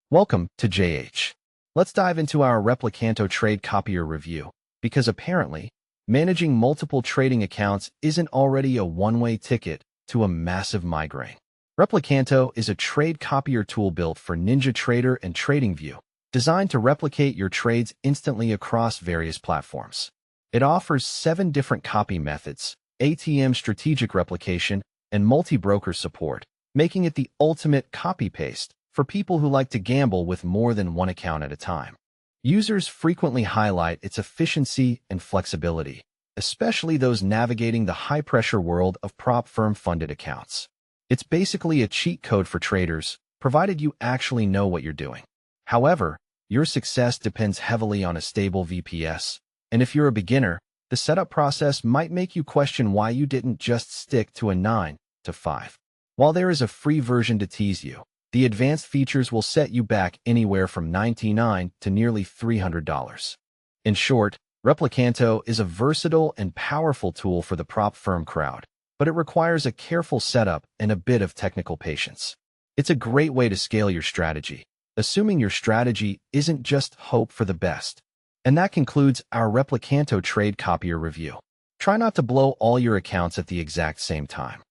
Welcome to JH. Let's dive into our Replikanto trade copier review, because apparently, managing multiple trading accounts isn't already a one-way ticket to a massive migraine. Replikanto is a trade copier tool built for NinjaTrader and TradingView, designed to replicate your trades instantly across various platforms. It offers 7 different copy methods, ATM strategic replication, and multi-broker support, making it the ultimate copy-paste for people who like to gamble with more than one account at a time. Users frequently highlight its efficiency and flexibility, especially those navigating the high-pressure world of prop firm-funded accounts. It's basically a cheat code for traders, provided you actually know what you're doing. However, your success depends heavily on a stable VPS, and if you're a beginner, the setup process might make you question why you didn't just stick to a 9 to 5. While there is a free version to tease you, the advanced features will set you back anywhere from $99 to nearly $300. In short, Replikanto is a versatile and powerful tool for the prop firm crowd, but it requires a careful setup and a bit of technical patience. It's a great way to scale your strategy, assuming your strategy isn't just hope for the best. And that concludes our Replikanto trade copier review. Try not to blow all your accounts at the exact same time.